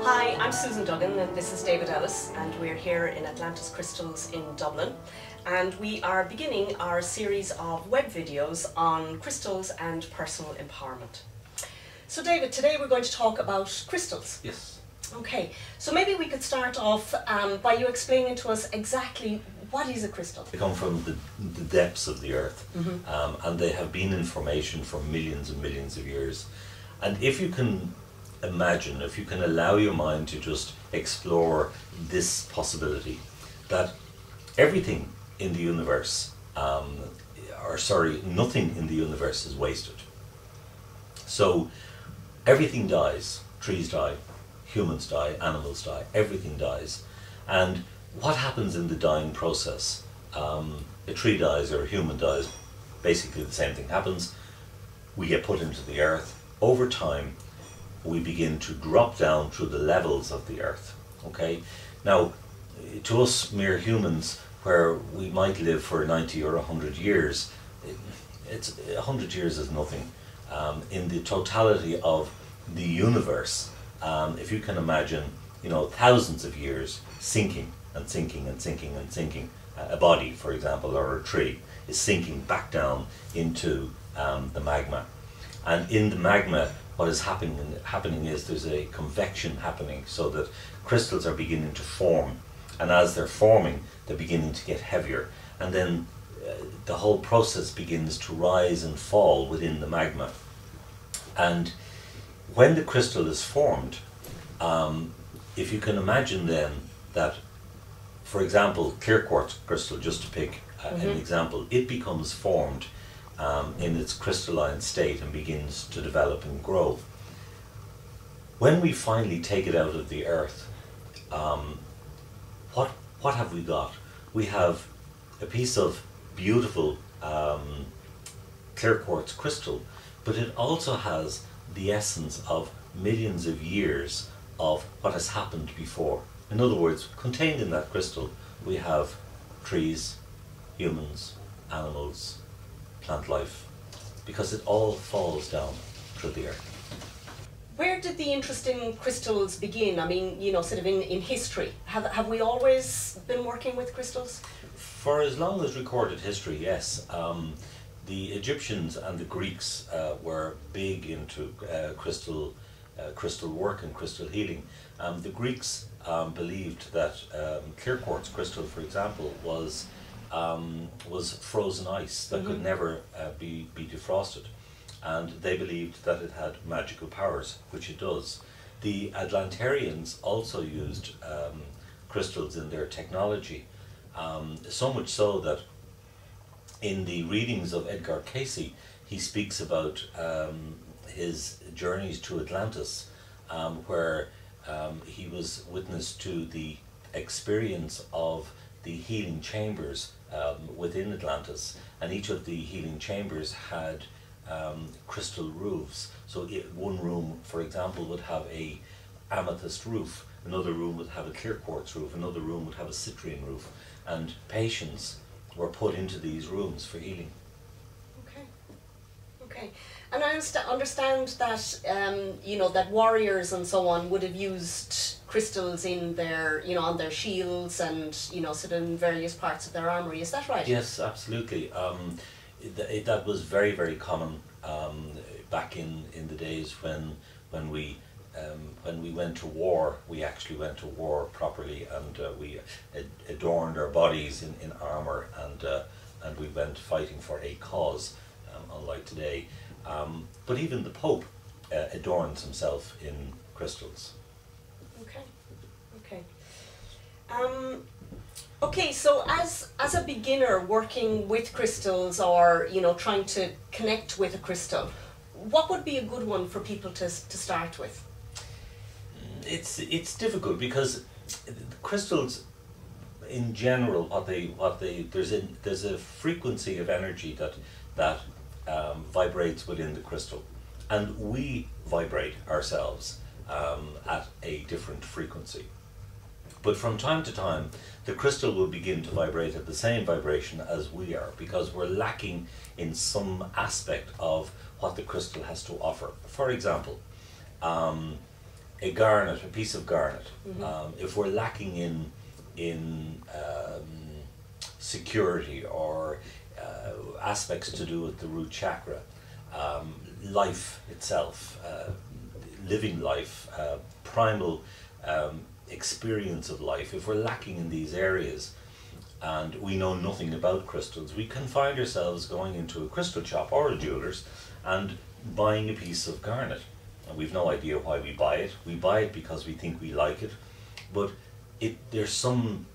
Hi, I'm Susan Duggan and this is David Ellis, and we're here in Atlantis Crystals in Dublin, and we are beginning our series of web videos on crystals and personal empowerment. So David, today we're going to talk about crystals. Yes. Okay, so maybe we could start off by you explaining to us exactly what is a crystal. They come from the depths of the earth, and they have been in formation for millions and millions of years. And if you can imagine, if you can allow your mind to just explore this possibility, that everything in the universe, nothing in the universe is wasted. So everything dies, trees die, humans die, animals die, everything dies. And what happens in the dying process? A tree dies or a human dies, basically the same thing happens. We get put into the earth. Over time, we begin to drop down through the levels of the earth. Okay? Now, to us mere humans, where we might live for 90 or 100 years, it's 100 years is nothing. In the totality of the universe, if you can imagine, thousands of years sinking and sinking and sinking and sinking, a body, for example, or a tree, is sinking back down into the magma. And in the magma, what is happening is there's a convection happening, so that crystals are beginning to form. And as they're forming, they're beginning to get heavier. And then the whole process begins to rise and fall within the magma. And when the crystal is formed, if you can imagine then that, for example, clear quartz crystal, just to pick an example, it becomes formed in its crystalline state and begins to develop and grow. When we finally take it out of the earth, what have we got? We have a piece of beautiful clear quartz crystal, but it also has the essence of millions of years of what has happened before. In other words, contained in that crystal, we have trees, humans, animals, plant life, because it all falls down through the earth. Where did the interest in crystals begin? I mean, sort of in history. Have we always been working with crystals? For as long as recorded history, yes. The Egyptians and the Greeks were big into crystal work and crystal healing. The Greeks believed that clear quartz crystal, for example, was frozen ice that could never be defrosted, and they believed that it had magical powers, which it does. The Atlanteans also used crystals in their technology, so much so that in the readings of Edgar Cayce, he speaks about his journeys to Atlantis, where he was witness to the experience of the healing chambers within Atlantis, and each of the healing chambers had crystal roofs. So one room, for example, would have a amethyst roof, another room would have a clear quartz roof, another room would have a citrine roof, and patients were put into these rooms for healing. Okay. And I understand that that warriors and so on would have used crystals in their on their shields and sort of in various parts of their armory. Is that right? Yes, absolutely. That was very, very common back in the days when we went to war. We actually went to war properly, and we adorned our bodies in armor, and we went fighting for a cause, unlike today. But even the Pope adorns himself in crystals. Okay, so as a beginner working with crystals, or trying to connect with a crystal, what would be a good one for people to start with? It's difficult, because crystals in general, there's a frequency of energy that vibrates within the crystal, and we vibrate ourselves at a different frequency. But from time to time, the crystal will begin to vibrate at the same vibration as we are, because we're lacking in some aspect of what the crystal has to offer. For example, a garnet, a piece of garnet, if we're lacking in security or aspects to do with the root chakra, life itself, living life, primal experience of life, if we're lacking in these areas and we know nothing about crystals, we can find ourselves going into a crystal shop or a jeweller's and buying a piece of garnet. And we've no idea why we buy it. We buy it because we think we like it, but there's some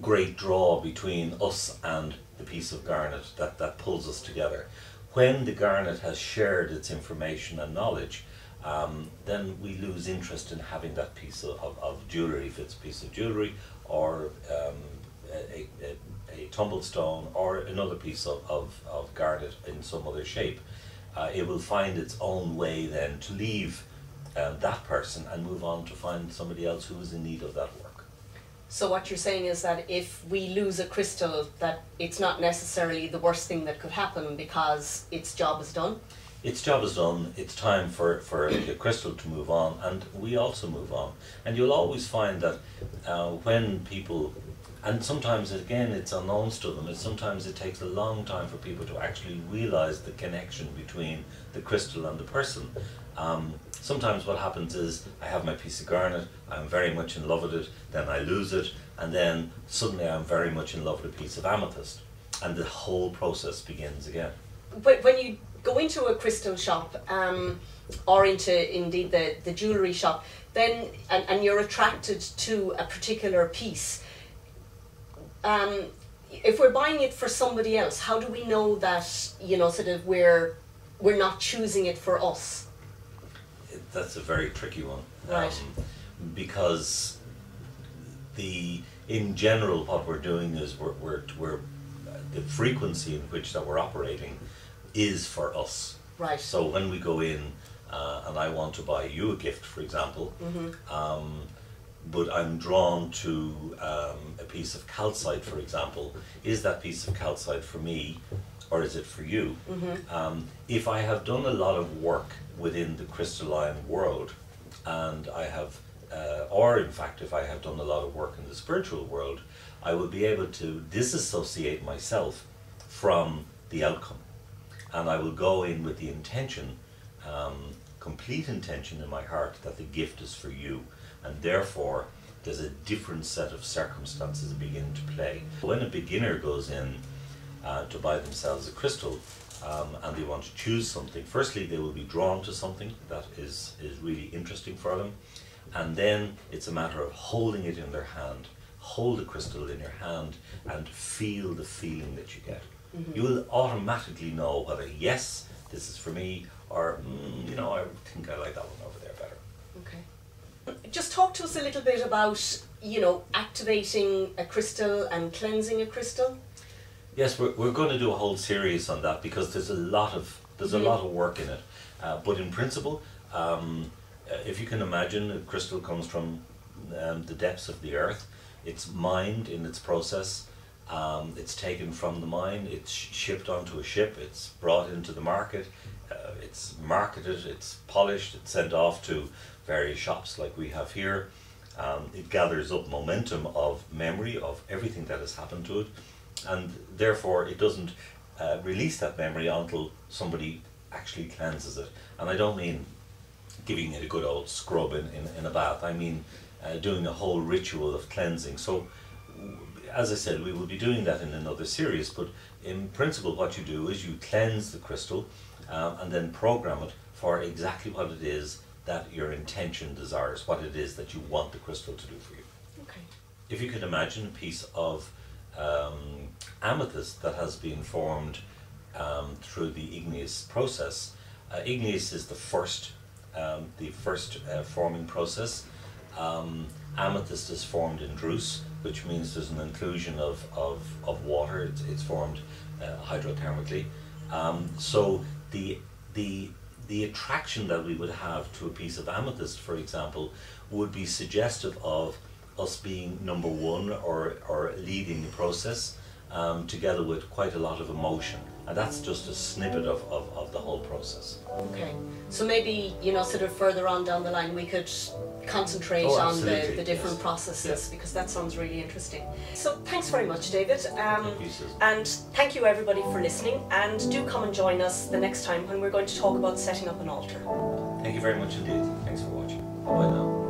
great draw between us and the piece of garnet that pulls us together. When the garnet has shared its information and knowledge, then we lose interest in having that piece of jewellery, if it's a piece of jewellery or a tumble stone or another piece of garnet in some other shape. It will find its own way then to leave that person and move on to find somebody else who is in need of that work. So what you're saying is that if we lose a crystal, that it's not necessarily the worst thing that could happen because its job is done? Its job is done, it's time for the crystal to move on, and we also move on. And you'll always find that when people, and sometimes again it's unknowns to them, sometimes it takes a long time for people to actually realise the connection between the crystal and the person. Sometimes what happens is I have my piece of garnet, I'm very much in love with it, then I lose it, and then suddenly I'm very much in love with a piece of amethyst, and the whole process begins again. But when you go into a crystal shop or into indeed the jewellery shop, then and you're attracted to a particular piece, if we're buying it for somebody else, how do we know that, you know, sort of we're not choosing it for us? That's a very tricky one, right? Because in general what we're doing is we're the frequency in which that we're operating is for us. Right. So when we go in and I want to buy you a gift, for example, but I'm drawn to a piece of calcite, for example, is that piece of calcite for me or is it for you? If I have done a lot of work within the crystalline world, and I have, or in fact if I have done a lot of work in the spiritual world, I will be able to disassociate myself from the outcome. And I will go in with the intention, complete intention in my heart that the gift is for you, and therefore there's a different set of circumstances that begin to play. When a beginner goes in to buy themselves a crystal and they want to choose something, firstly they will be drawn to something that is really interesting for them, and then it's a matter of holding it in their hand. Hold the crystal in your hand and feel the feeling that you get. You will automatically know whether, yes, this is for me, or, you know, I think I like that one over there better. Okay. Just talk to us a little bit about, you know, activating a crystal and cleansing a crystal. Yes, we're going to do a whole series on that because there's a lot of work in it. But in principle, if you can imagine, a crystal comes from the depths of the earth. It's mined in its process. It's taken from the mine, it's shipped onto a ship, it's brought into the market, it's marketed, it's polished, it's sent off to various shops like we have here. It gathers up momentum of memory of everything that has happened to it, and therefore it doesn't release that memory until somebody actually cleanses it. And I don't mean giving it a good old scrub in a bath, I mean doing a whole ritual of cleansing. So as I said, we will be doing that in another series, but in principle what you do is you cleanse the crystal and then program it for exactly what it is that your intention desires, what it is that you want the crystal to do for you. Okay. If you can imagine a piece of amethyst that has been formed through the igneous process. Igneous is the first forming process. Amethyst is formed in druce, which means there's an inclusion of water. It's formed hydrothermically. So the attraction that we would have to a piece of amethyst, for example, would be suggestive of us being number one or leading the process, together with quite a lot of emotion And that's just a snippet of the whole process. Okay, so maybe, you know, sort of further on down the line we could concentrate on the different processes, because that sounds really interesting. So thanks very much, David. Thank you, Susan. And thank you everybody for listening, and do come and join us the next time when we're going to talk about setting up an altar. Thank you very much indeed. Thanks for watching. Bye now.